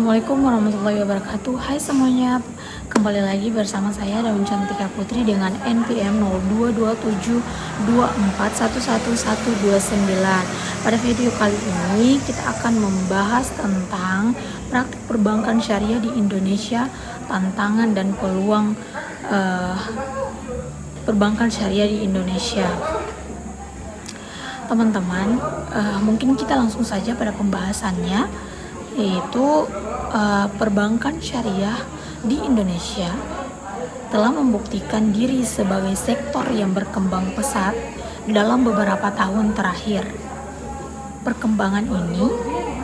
Assalamualaikum warahmatullahi wabarakatuh. Hai semuanya, kembali lagi bersama saya Daun Cantika Putri dengan NPM 022724111129. Pada video kali ini kita akan membahas tentang praktik perbankan syariah di Indonesia, tantangan dan peluang perbankan syariah di Indonesia. Teman-teman, mungkin kita langsung saja pada pembahasannya, yaitu perbankan syariah di Indonesia telah membuktikan diri sebagai sektor yang berkembang pesat dalam beberapa tahun terakhir. Perkembangan ini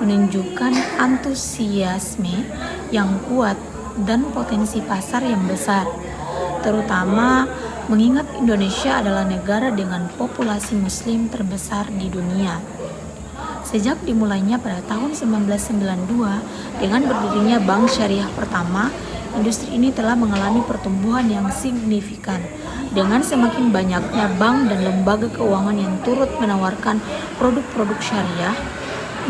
menunjukkan antusiasme yang kuat dan potensi pasar yang besar, terutama mengingat Indonesia adalah negara dengan populasi muslim terbesar di dunia. Sejak dimulainya pada tahun 1992 dengan berdirinya Bank Syariah pertama, industri ini telah mengalami pertumbuhan yang signifikan dengan semakin banyaknya bank dan lembaga keuangan yang turut menawarkan produk-produk syariah.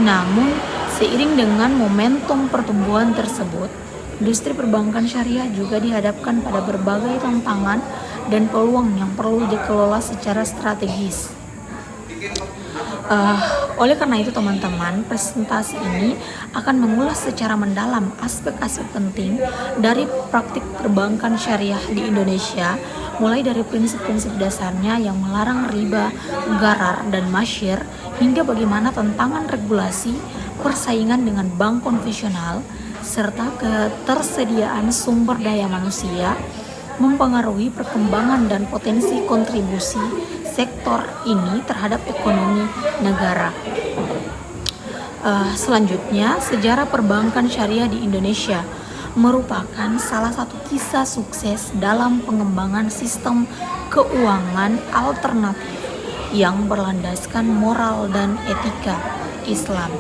Namun, seiring dengan momentum pertumbuhan tersebut, industri perbankan syariah juga dihadapkan pada berbagai tantangan dan peluang yang perlu dikelola secara strategis. Oleh karena itu teman-teman, presentasi ini akan mengulas secara mendalam aspek-aspek penting dari praktik perbankan syariah di Indonesia, mulai dari prinsip-prinsip dasarnya yang melarang riba, gharar, dan masyir, hingga bagaimana tantangan regulasi, persaingan dengan bank konvensional, serta ketersediaan sumber daya manusia mempengaruhi perkembangan dan potensi kontribusi sektor ini terhadap ekonomi negara. Selanjutnya, sejarah perbankan syariah di Indonesia merupakan salah satu kisah sukses dalam pengembangan sistem keuangan alternatif yang berlandaskan moral dan etika Islam.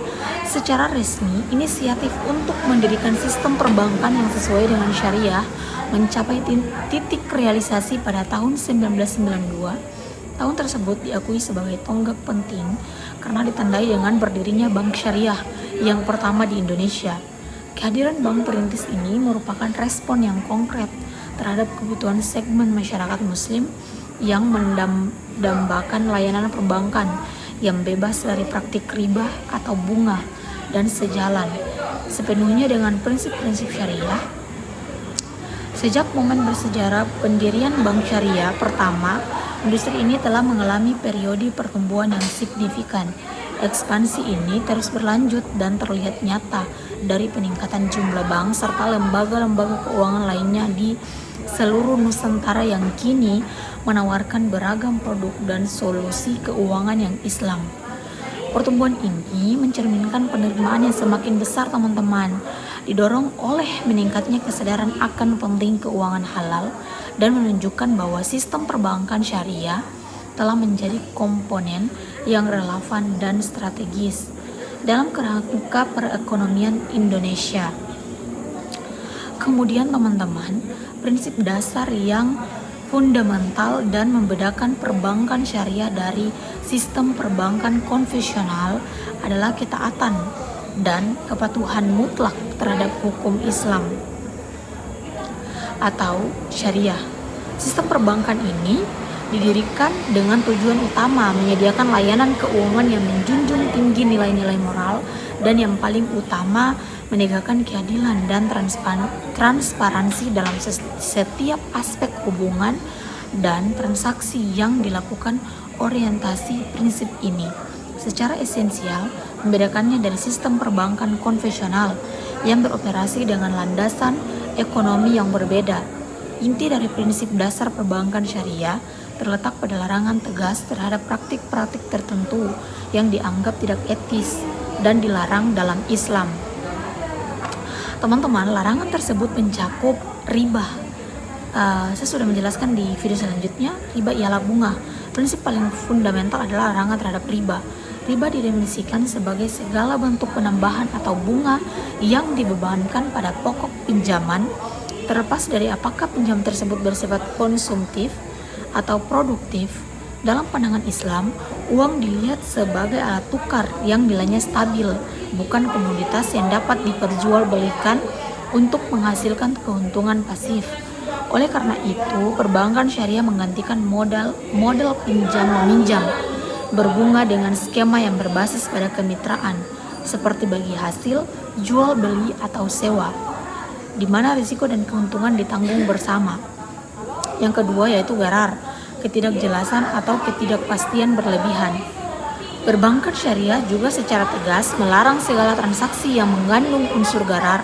Secara resmi, inisiatif untuk mendirikan sistem perbankan yang sesuai dengan syariah mencapai titik realisasi pada tahun 1992. Tahun tersebut diakui sebagai tonggak penting karena ditandai dengan berdirinya Bank Syariah yang pertama di Indonesia. Kehadiran bank perintis ini merupakan respon yang konkret terhadap kebutuhan segmen masyarakat muslim yang mendambakan layanan perbankan yang bebas dari praktik riba atau bunga dan sejalan sepenuhnya dengan prinsip-prinsip syariah. Sejak momen bersejarah pendirian Bank Syariah pertama, industri ini telah mengalami periode pertumbuhan yang signifikan. Ekspansi ini terus berlanjut dan terlihat nyata dari peningkatan jumlah bank serta lembaga-lembaga keuangan lainnya di seluruh Nusantara yang kini menawarkan beragam produk dan solusi keuangan yang Islam. Pertumbuhan ini mencerminkan penerimaan yang semakin besar teman-teman, didorong oleh meningkatnya kesadaran akan penting keuangan halal dan menunjukkan bahwa sistem perbankan syariah telah menjadi komponen yang relevan dan strategis dalam kerangka perekonomian Indonesia. Kemudian teman-teman, prinsip dasar yang fundamental dan membedakan perbankan syariah dari sistem perbankan konvensional adalah ketaatan dan kepatuhan mutlak terhadap hukum Islam atau syariah. Sistem perbankan ini didirikan dengan tujuan utama menyediakan layanan keuangan yang menjunjung tinggi nilai-nilai moral dan yang paling utama menegakkan keadilan dan transparansi dalam setiap aspek hubungan dan transaksi yang dilakukan. Orientasi prinsip ini secara esensial membedakannya dari sistem perbankan konvensional yang beroperasi dengan landasan ekonomi yang berbeda. Inti dari prinsip dasar perbankan syariah terletak pada larangan tegas terhadap praktik-praktik tertentu yang dianggap tidak etis dan dilarang dalam Islam. Teman-teman, larangan tersebut mencakup riba. Saya sudah menjelaskan di video selanjutnya, riba ialah bunga. Prinsip paling fundamental adalah larangan terhadap riba. Riba didefinisikan sebagai segala bentuk penambahan atau bunga yang dibebankan pada pokok pinjaman, terlepas dari apakah pinjam tersebut bersifat konsumtif atau produktif, Dalam pandangan Islam, uang dilihat sebagai alat tukar yang nilainya stabil, bukan komoditas yang dapat diperjualbelikan untuk menghasilkan keuntungan pasif. Oleh karena itu, perbankan syariah menggantikan model pinjam-meminjam berbunga dengan skema yang berbasis pada kemitraan, seperti bagi hasil, jual beli atau sewa, di mana risiko dan keuntungan ditanggung bersama. Yang kedua yaitu gharar, ketidakjelasan atau ketidakpastian berlebihan. Perbankan syariah juga secara tegas melarang segala transaksi yang mengandung unsur gharar.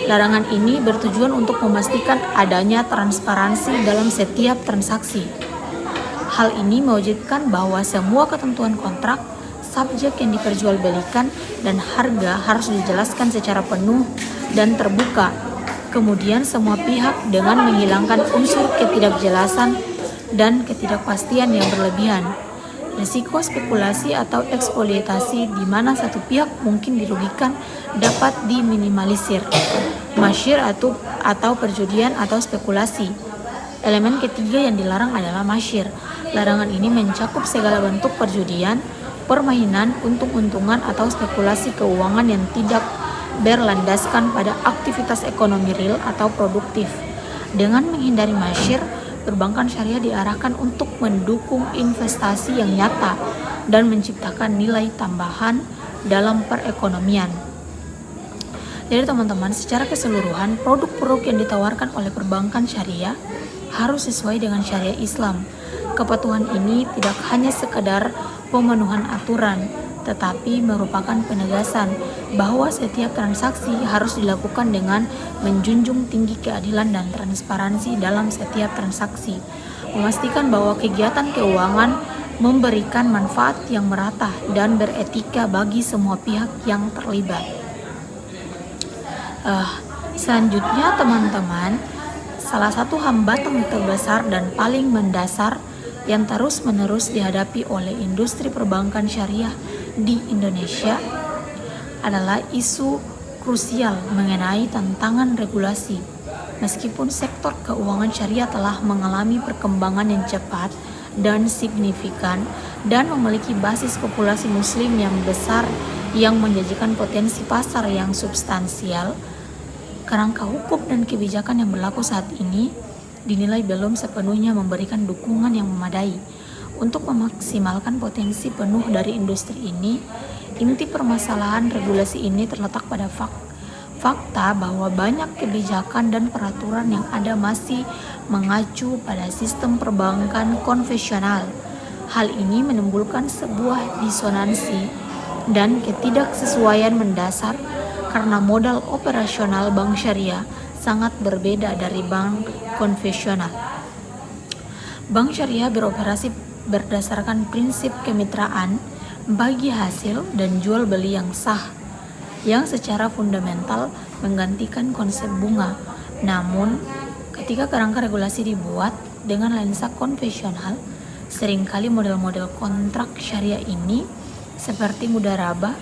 Larangan ini bertujuan untuk memastikan adanya transparansi dalam setiap transaksi. Hal ini mewajibkan bahwa semua ketentuan kontrak, subjek yang diperjualbelikan, dan harga harus dijelaskan secara penuh dan terbuka. Kemudian semua pihak dengan menghilangkan unsur ketidakjelasan dan ketidakpastian yang berlebihan. Risiko spekulasi atau eksploitasi di mana satu pihak mungkin dirugikan dapat diminimalisir. Masyir atau perjudian atau spekulasi. Elemen ketiga yang dilarang adalah masyir. Larangan ini mencakup segala bentuk perjudian, permainan, untung-untungan atau spekulasi keuangan yang tidak berlandaskan pada aktivitas ekonomi real atau produktif. Dengan menghindari masyir, perbankan syariah diarahkan untuk mendukung investasi yang nyata dan menciptakan nilai tambahan dalam perekonomian. Jadi teman-teman, secara keseluruhan produk-produk yang ditawarkan oleh perbankan syariah harus sesuai dengan syariah Islam. Kepatuhan ini tidak hanya sekedar pemenuhan aturan, tetapi merupakan penegasan bahwa setiap transaksi harus dilakukan dengan menjunjung tinggi keadilan dan transparansi dalam setiap transaksi, memastikan bahwa kegiatan keuangan memberikan manfaat yang merata dan beretika bagi semua pihak yang terlibat. Selanjutnya teman-teman, salah satu hambatan terbesar dan paling mendasar yang terus-menerus dihadapi oleh industri perbankan syariah di Indonesia adalah isu krusial mengenai tantangan regulasi. Meskipun sektor keuangan syariah telah mengalami perkembangan yang cepat dan signifikan dan memiliki basis populasi muslim yang besar yang menjanjikan potensi pasar yang substansial, kerangka hukum dan kebijakan yang berlaku saat ini dinilai belum sepenuhnya memberikan dukungan yang memadai untuk memaksimalkan potensi penuh dari industri ini. Inti permasalahan regulasi ini terletak pada fakta bahwa banyak kebijakan dan peraturan yang ada masih mengacu pada sistem perbankan konvensional. Hal ini menimbulkan sebuah disonansi dan ketidaksesuaian mendasar karena modal operasional bank syariah sangat berbeda dari bank konvensional. Bank syariah beroperasi berdasarkan prinsip kemitraan bagi hasil dan jual beli yang sah, yang secara fundamental menggantikan konsep bunga. Namun, ketika kerangka regulasi dibuat dengan lensa konvensional, seringkali model-model kontrak syariah ini seperti mudharabah,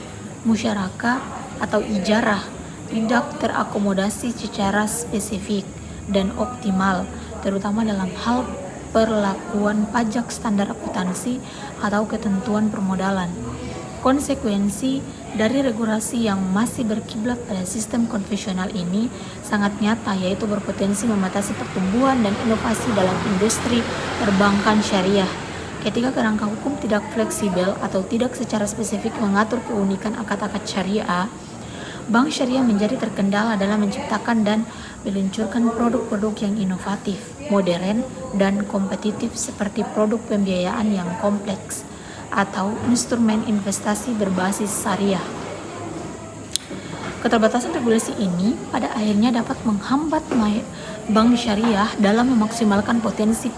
musyarakah, atau ijarah tidak terakomodasi secara spesifik dan optimal, terutama dalam hal perlakuan pajak standar akuntansi atau ketentuan permodalan. Konsekuensi dari regulasi yang masih berkiblat pada sistem konvensional ini sangat nyata, yaitu berpotensi membatasi pertumbuhan dan inovasi dalam industri perbankan syariah. Ketika kerangka hukum tidak fleksibel atau tidak secara spesifik mengatur keunikan akad-akad syariah, bank syariah menjadi terkendala dalam menciptakan dan meluncurkan produk-produk yang inovatif, modern, dan kompetitif seperti produk pembiayaan yang kompleks atau instrumen investasi berbasis syariah. Keterbatasan regulasi ini pada akhirnya dapat menghambat bank syariah dalam memaksimalkan potensi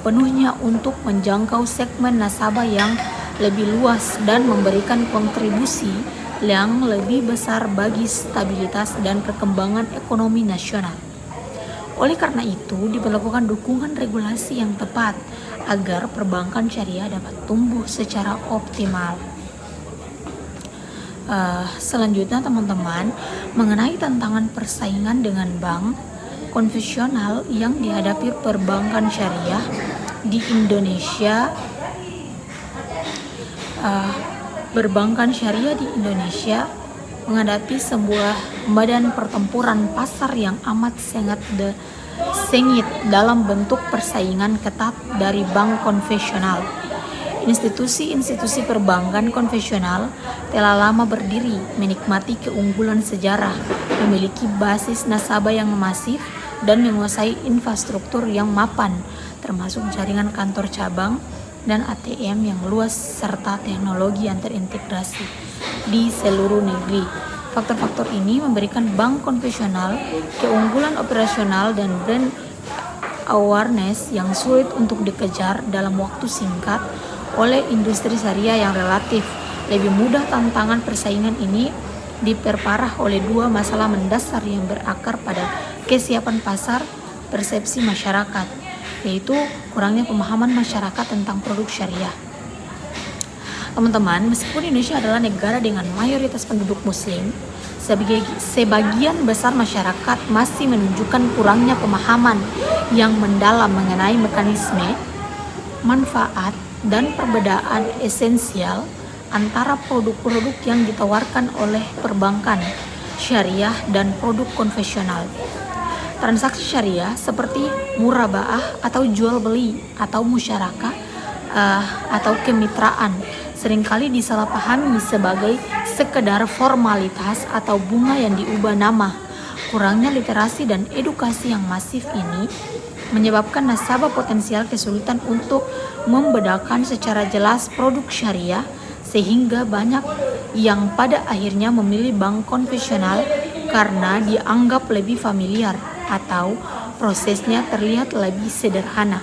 penuhnya untuk menjangkau segmen nasabah yang lebih luas dan memberikan kontribusi yang lebih besar bagi stabilitas dan perkembangan ekonomi nasional. Oleh karena itu, diperlukan dukungan regulasi yang tepat agar perbankan syariah dapat tumbuh secara optimal. Selanjutnya teman-teman, mengenai tantangan persaingan dengan bank konvensional yang dihadapi perbankan syariah di Indonesia, perbankan syariah di Indonesia menghadapi sebuah medan pertempuran pasar yang amat sengit dalam bentuk persaingan ketat dari bank konvensional. Institusi-institusi perbankan konvensional telah lama berdiri, menikmati keunggulan sejarah, memiliki basis nasabah yang masif, dan menguasai infrastruktur yang mapan, termasuk jaringan kantor cabang dan ATM yang luas serta teknologi yang terintegrasi di seluruh negeri. Faktor-faktor ini memberikan bank konvensional keunggulan operasional dan brand awareness yang sulit untuk dikejar dalam waktu singkat oleh industri syariah yang relatif lebih mudah. Tantangan persaingan ini diperparah oleh dua masalah mendasar yang berakar pada kesiapan pasar, persepsi masyarakat, yaitu kurangnya pemahaman masyarakat tentang produk syariah. Teman-teman, meskipun Indonesia adalah negara dengan mayoritas penduduk muslim, sebagian besar masyarakat masih menunjukkan kurangnya pemahaman yang mendalam mengenai mekanisme, manfaat, dan perbedaan esensial antara produk-produk yang ditawarkan oleh perbankan syariah dan produk konvensional. Transaksi syariah seperti murabaah atau jual beli atau musyarakah atau kemitraan seringkali disalahpahami sebagai sekedar formalitas atau bunga yang diubah nama. Kurangnya literasi dan edukasi yang masif ini menyebabkan nasabah potensial kesulitan untuk membedakan secara jelas produk syariah, sehingga banyak yang pada akhirnya memilih bank konvensional karena dianggap lebih familiar atau prosesnya terlihat lebih sederhana.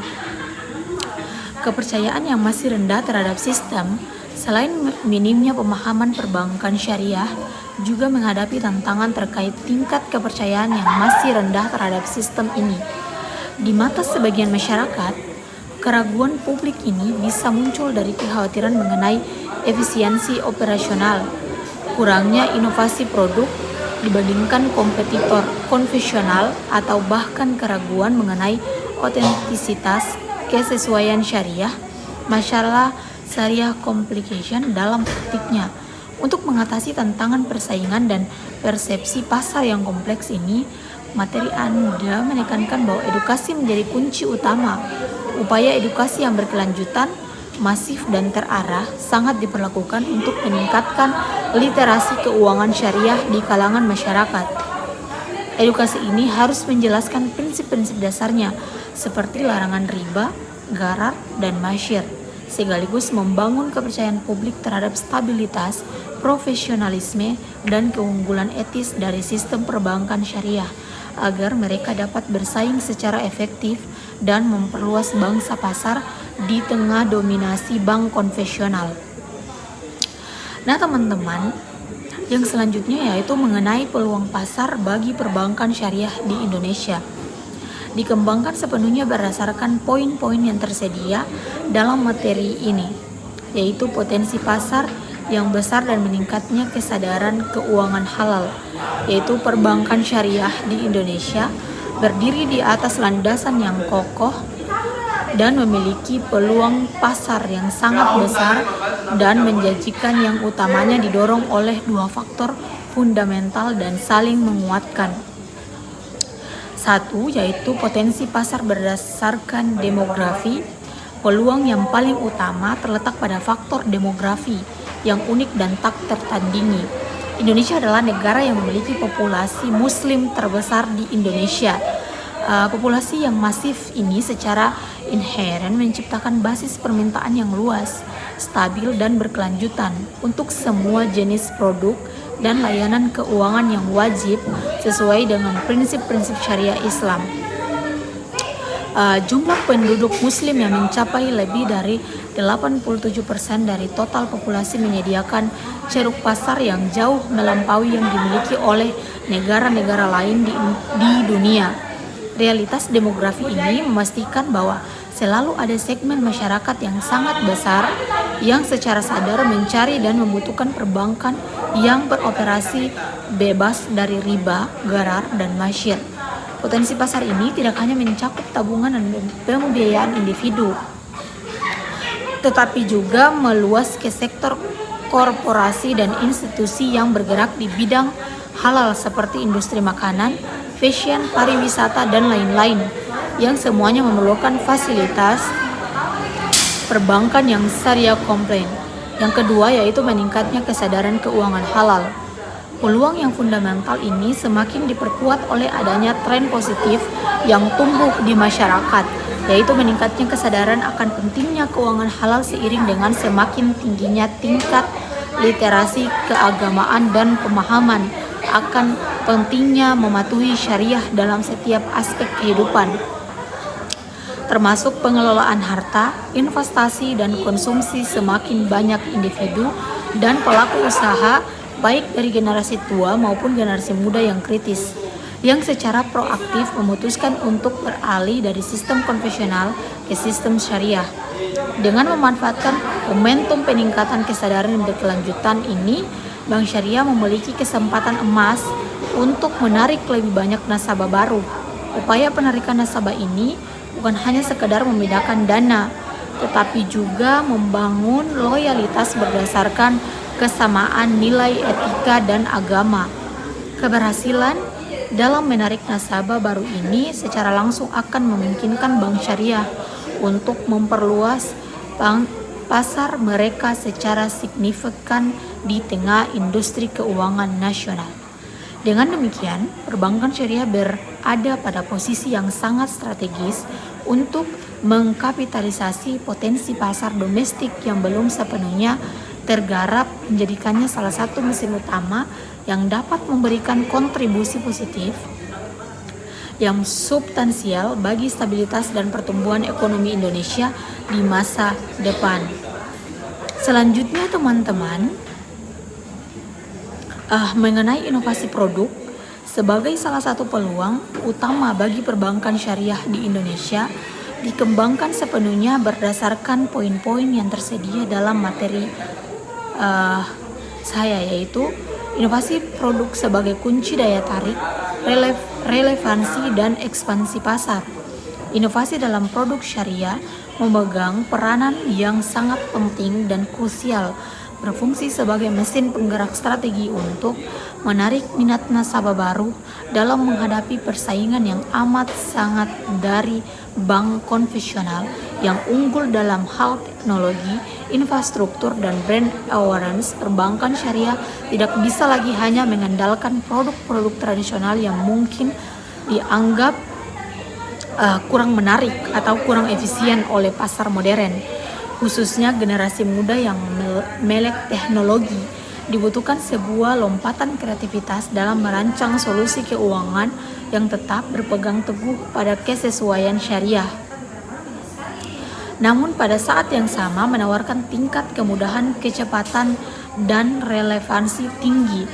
Kepercayaan yang masih rendah terhadap sistem, selain minimnya pemahaman perbankan syariah, juga menghadapi tantangan terkait tingkat kepercayaan yang masih rendah terhadap sistem ini. Di mata sebagian masyarakat, keraguan publik ini bisa muncul dari kekhawatiran mengenai efisiensi operasional, kurangnya inovasi produk dibandingkan kompetitor konvensional, atau bahkan keraguan mengenai otentisitas kesesuaian syariah, masalah syariah complication dalam praktiknya. Untuk mengatasi tantangan persaingan dan persepsi pasar yang kompleks ini, materi Anda menekankan bahwa edukasi menjadi kunci utama. Upaya edukasi yang berkelanjutan, masif, dan terarah sangat diperlakukan untuk meningkatkan literasi keuangan syariah di kalangan masyarakat. Edukasi ini harus menjelaskan prinsip-prinsip dasarnya seperti larangan riba, gharar, dan masyir, sekaligus membangun kepercayaan publik terhadap stabilitas, profesionalisme, dan keunggulan etis dari sistem perbankan syariah, agar mereka dapat bersaing secara efektif dan memperluas bangsa pasar di tengah dominasi bank konvensional. Nah teman-teman, yang selanjutnya yaitu mengenai peluang pasar bagi perbankan syariah di Indonesia. Dikembangkan sepenuhnya berdasarkan poin-poin yang tersedia dalam materi ini, yaitu potensi pasar yang besar dan meningkatnya kesadaran keuangan halal, yaitu perbankan syariah di Indonesia berdiri di atas landasan yang kokoh dan memiliki peluang pasar yang sangat besar dan menjanjikan, yang utamanya didorong oleh dua faktor fundamental dan saling menguatkan. Satu, yaitu potensi pasar berdasarkan demografi. Peluang yang paling utama terletak pada faktor demografi yang unik dan tak tertandingi. Indonesia adalah negara yang memiliki populasi muslim terbesar di Indonesia. Populasi yang masif ini secara inheren menciptakan basis permintaan yang luas, stabil, dan berkelanjutan untuk semua jenis produk dan layanan keuangan yang wajib sesuai dengan prinsip-prinsip syariah Islam. Jumlah penduduk muslim yang mencapai lebih dari 87% dari total populasi menyediakan ceruk pasar yang jauh melampaui yang dimiliki oleh negara-negara lain di dunia. Realitas demografi ini memastikan bahwa selalu ada segmen masyarakat yang sangat besar yang secara sadar mencari dan membutuhkan perbankan yang beroperasi bebas dari riba, gharar, dan masyir. Potensi pasar ini tidak hanya mencakup tabungan dan pembiayaan individu, tetapi juga meluas ke sektor korporasi dan institusi yang bergerak di bidang halal seperti industri makanan, fashion, pariwisata, dan lain-lain, yang semuanya memerlukan fasilitas perbankan yang syariah compliant. Yang kedua yaitu meningkatnya kesadaran keuangan halal. Peluang yang fundamental ini semakin diperkuat oleh adanya tren positif yang tumbuh di masyarakat, yaitu meningkatnya kesadaran akan pentingnya keuangan halal seiring dengan semakin tingginya tingkat literasi keagamaan dan pemahaman akan pentingnya mematuhi syariah dalam setiap aspek kehidupan, termasuk pengelolaan harta, investasi, dan konsumsi. Semakin banyak individu dan pelaku usaha, baik dari generasi tua maupun generasi muda yang kritis, yang secara proaktif memutuskan untuk beralih dari sistem konvensional ke sistem syariah. Dengan memanfaatkan momentum peningkatan kesadaran yang berkelanjutan ini, Bank Syariah memiliki kesempatan emas untuk menarik lebih banyak nasabah baru. Upaya penarikan nasabah ini bukan hanya sekedar membedakan dana, tetapi juga membangun loyalitas berdasarkan kesamaan nilai etika dan agama. Keberhasilan dalam menarik nasabah baru ini secara langsung akan memungkinkan Bank Syariah untuk memperluas pasar mereka secara signifikan di tengah industri keuangan nasional. Dengan demikian, perbankan syariah berada pada posisi yang sangat strategis untuk mengkapitalisasi potensi pasar domestik yang belum sepenuhnya tergarap, menjadikannya salah satu mesin utama yang dapat memberikan kontribusi positif yang substansial bagi stabilitas dan pertumbuhan ekonomi Indonesia di masa depan. Selanjutnya teman-teman, mengenai inovasi produk sebagai salah satu peluang utama bagi perbankan syariah di Indonesia dikembangkan sepenuhnya berdasarkan poin-poin yang tersedia dalam materi saya, yaitu inovasi produk sebagai kunci daya tarik, relevansi, dan ekspansi pasar. Inovasi dalam produk syariah memegang peranan yang sangat penting dan krusial, berfungsi sebagai mesin penggerak strategi untuk menarik minat nasabah baru dalam menghadapi persaingan yang amat sangat dari bank konvensional yang unggul dalam hal teknologi, infrastruktur, dan brand awareness. Perbankan syariah tidak bisa lagi hanya mengandalkan produk-produk tradisional yang mungkin dianggap kurang menarik atau kurang efisien oleh pasar modern, khususnya generasi muda yang melek teknologi. Dibutuhkan sebuah lompatan kreativitas dalam merancang solusi keuangan yang tetap berpegang teguh pada kesesuaian syariah, namun pada saat yang sama menawarkan tingkat kemudahan, kecepatan, dan relevansi tinggi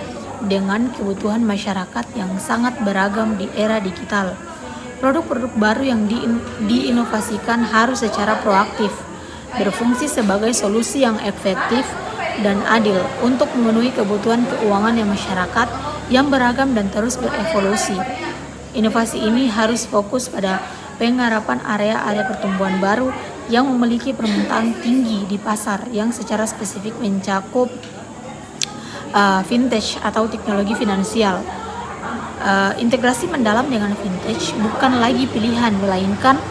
dengan kebutuhan masyarakat yang sangat beragam di era digital. Produk-produk baru yang diinovasikan harus secara proaktif berfungsi sebagai solusi yang efektif dan adil untuk memenuhi kebutuhan keuangan yang masyarakat yang beragam dan terus berevolusi. Inovasi ini harus fokus pada penggarapan area-area pertumbuhan baru yang memiliki permintaan tinggi di pasar, yang secara spesifik mencakup vintage atau teknologi finansial. Integrasi mendalam dengan vintage bukan lagi pilihan, melainkan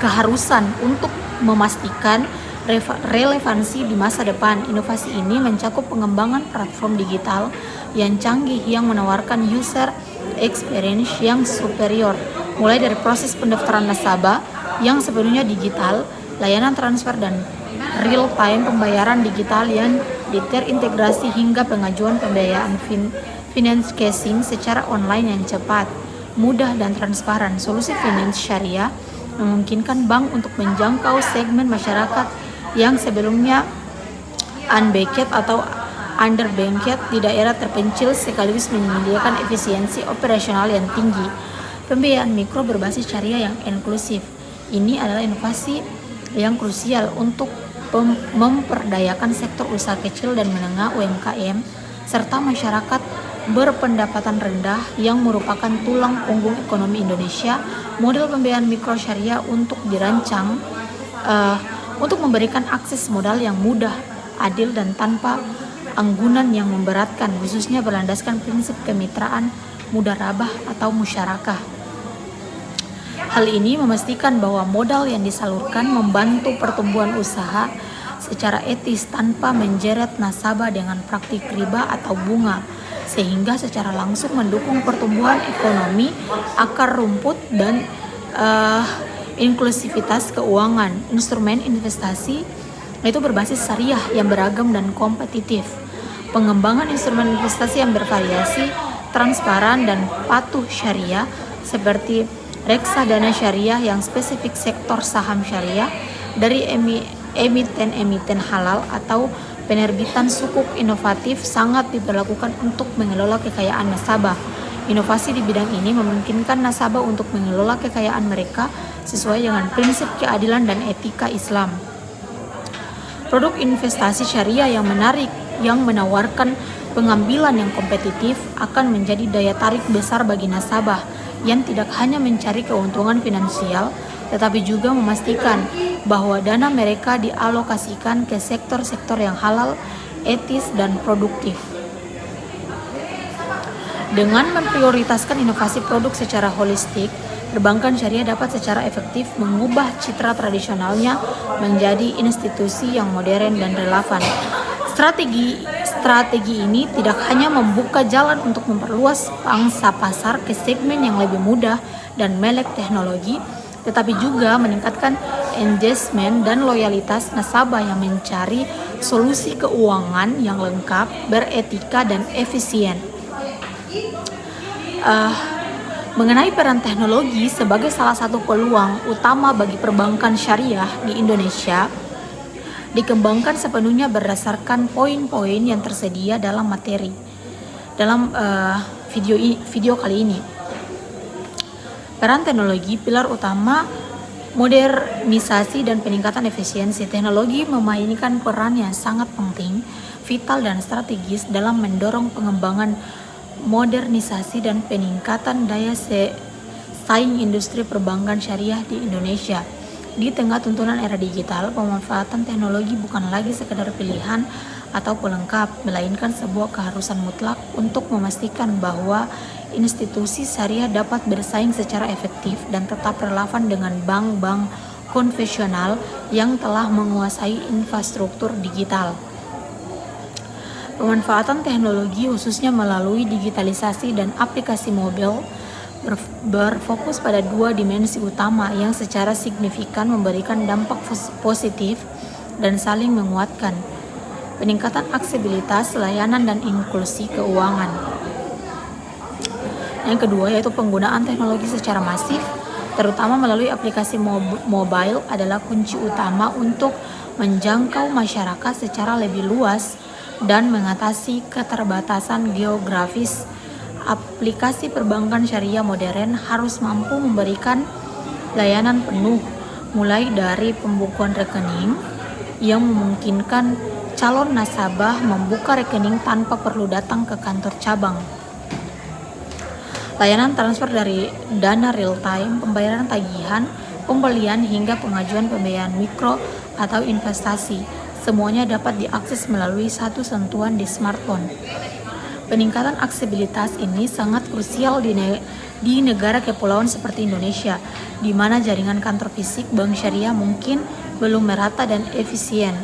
keharusan untuk memastikan relevansi di masa depan. Inovasi ini mencakup pengembangan platform digital yang canggih yang menawarkan user experience yang superior, mulai dari proses pendaftaran nasabah yang sepenuhnya digital, layanan transfer dan real-time pembayaran digital yang terintegrasi, hingga pengajuan pembiayaan financing secara online yang cepat, mudah, dan transparan. Solusi finance syariah memungkinkan bank untuk menjangkau segmen masyarakat yang sebelumnya unbanked atau underbanked di daerah terpencil, sekaligus menyediakan efisiensi operasional yang tinggi. Pembiayaan mikro berbasis syariah yang inklusif. Ini adalah inovasi yang krusial untuk memperdayakan sektor usaha kecil dan menengah (UMKM) serta masyarakat berpendapatan rendah yang merupakan tulang punggung ekonomi Indonesia. Model pembiayaan mikro syariah untuk dirancang untuk memberikan akses modal yang mudah, adil, dan tanpa anggunan yang memberatkan, khususnya berlandaskan prinsip kemitraan, mudharabah atau musyarakah. Hal ini memastikan bahwa modal yang disalurkan membantu pertumbuhan usaha secara etis tanpa menjeret nasabah dengan praktik riba atau bunga, sehingga secara langsung mendukung pertumbuhan ekonomi, akar rumput, dan inklusivitas keuangan. Instrumen investasi itu berbasis syariah yang beragam dan kompetitif. Pengembangan instrumen investasi yang bervariasi, transparan, dan patuh syariah seperti reksadana syariah yang spesifik sektor saham syariah dari emiten-emiten halal atau penerbitan sukuk inovatif sangat diberlakukan untuk mengelola kekayaan nasabah. Inovasi di bidang ini memungkinkan nasabah untuk mengelola kekayaan mereka sesuai dengan prinsip keadilan dan etika Islam. Produk investasi syariah yang menarik, yang menawarkan pengambilan yang kompetitif akan menjadi daya tarik besar bagi nasabah yang tidak hanya mencari keuntungan finansial, tetapi juga memastikan bahwa dana mereka dialokasikan ke sektor-sektor yang halal, etis, dan produktif. Dengan memprioritaskan inovasi produk secara holistik, perbankan syariah dapat secara efektif mengubah citra tradisionalnya menjadi institusi yang modern dan relevan. Strategi ini tidak hanya membuka jalan untuk memperluas pangsa pasar ke segmen yang lebih mudah dan melek teknologi, tetapi juga meningkatkan engagement dan loyalitas nasabah yang mencari solusi keuangan yang lengkap, beretika, dan efisien. Mengenai peran teknologi sebagai salah satu peluang utama bagi perbankan syariah di Indonesia, dikembangkan sepenuhnya berdasarkan poin-poin yang tersedia dalam materi dalam video kali ini. Peran teknologi, pilar utama modernisasi dan peningkatan efisiensi. Teknologi memainkan peran yang sangat penting, vital, dan strategis dalam mendorong pengembangan, modernisasi, dan peningkatan daya saing industri perbankan syariah di Indonesia. Di tengah tuntunan era digital, pemanfaatan teknologi bukan lagi sekedar pilihan atau pelengkap, melainkan sebuah keharusan mutlak untuk memastikan bahwa institusi syariah dapat bersaing secara efektif dan tetap relevan dengan bank-bank konvensional yang telah menguasai infrastruktur digital. Pemanfaatan teknologi khususnya melalui digitalisasi dan aplikasi mobil berfokus pada dua dimensi utama yang secara signifikan memberikan dampak positif dan saling menguatkan: peningkatan aksesibilitas layanan dan inklusi keuangan. Yang kedua yaitu penggunaan teknologi secara masif, terutama melalui aplikasi mobile adalah kunci utama untuk menjangkau masyarakat secara lebih luas dan mengatasi keterbatasan geografis. Aplikasi perbankan syariah modern harus mampu memberikan layanan penuh, mulai dari pembukuan rekening yang memungkinkan calon nasabah membuka rekening tanpa perlu datang ke kantor cabang, layanan transfer dari dana real time, pembayaran tagihan, pembelian, hingga pengajuan pembiayaan mikro atau investasi. Semuanya dapat diakses melalui satu sentuhan di smartphone. Peningkatan aksesibilitas ini sangat krusial di negara kepulauan seperti Indonesia, di mana jaringan kantor fisik bank syariah mungkin belum merata dan efisien.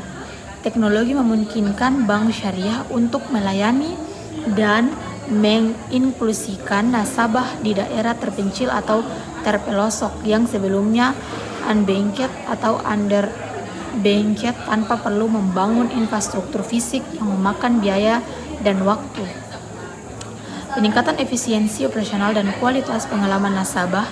Teknologi memungkinkan bank syariah untuk melayani dan menginklusikan nasabah di daerah terpencil atau terpelosok yang sebelumnya unbanked atau underbanked tanpa perlu membangun infrastruktur fisik yang memakan biaya dan waktu. Peningkatan efisiensi operasional dan kualitas pengalaman nasabah.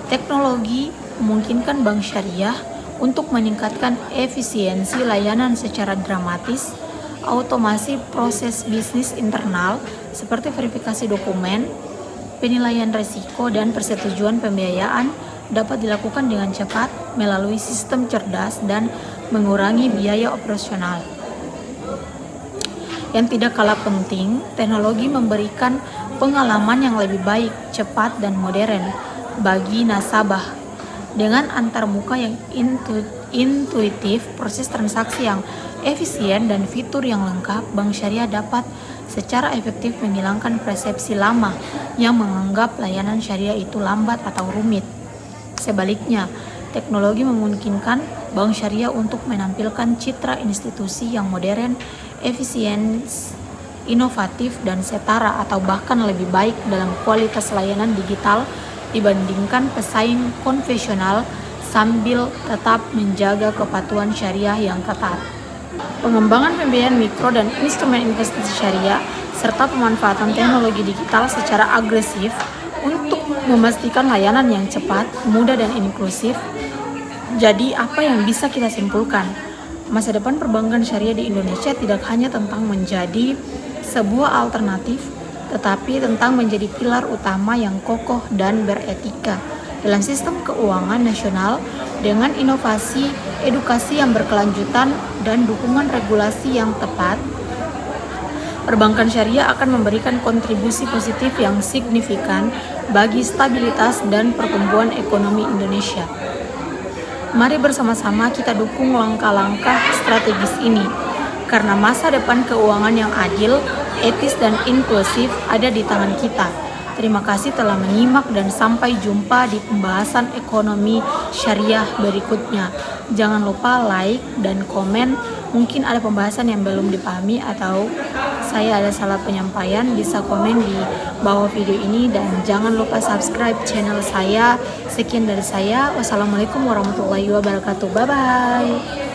Teknologi memungkinkan bank syariah untuk meningkatkan efisiensi layanan secara dramatis. Otomasi proses bisnis internal seperti verifikasi dokumen, penilaian risiko, dan persetujuan pembiayaan dapat dilakukan dengan cepat melalui sistem cerdas dan mengurangi biaya operasional. Yang tidak kalah penting, teknologi memberikan pengalaman yang lebih baik, cepat, dan modern bagi nasabah. Dengan antarmuka yang intuitif, proses transaksi yang efisien, dan fitur yang lengkap, bank syariah dapat secara efektif menghilangkan persepsi lama yang menganggap layanan syariah itu lambat atau rumit. Sebaliknya, teknologi memungkinkan bank syariah untuk menampilkan citra institusi yang modern, efisien, inovatif, dan setara atau bahkan lebih baik dalam kualitas layanan digital dibandingkan pesaing konvensional sambil tetap menjaga kepatuhan syariah yang ketat. Pengembangan pembiayaan mikro dan instrumen investasi syariah serta pemanfaatan teknologi digital secara agresif untuk memastikan layanan yang cepat, mudah, dan inklusif. Jadi, apa yang bisa kita simpulkan? Masa depan perbankan syariah di Indonesia tidak hanya tentang menjadi sebuah alternatif, tetapi tentang menjadi pilar utama yang kokoh dan beretika dalam sistem keuangan nasional dengan inovasi, edukasi yang berkelanjutan, dan dukungan regulasi yang tepat. Perbankan syariah akan memberikan kontribusi positif yang signifikan bagi stabilitas dan pertumbuhan ekonomi Indonesia. Mari bersama-sama kita dukung langkah-langkah strategis ini, karena masa depan keuangan yang adil, etis, dan inklusif ada di tangan kita. Terima kasih telah menyimak dan sampai jumpa di pembahasan ekonomi syariah berikutnya. Jangan lupa like dan komen. Mungkin ada pembahasan yang belum dipahami atau saya ada salah penyampaian, bisa komen di bawah video ini, dan jangan lupa subscribe channel saya. Sekian dari saya. Wassalamualaikum warahmatullahi wabarakatuh. Bye bye.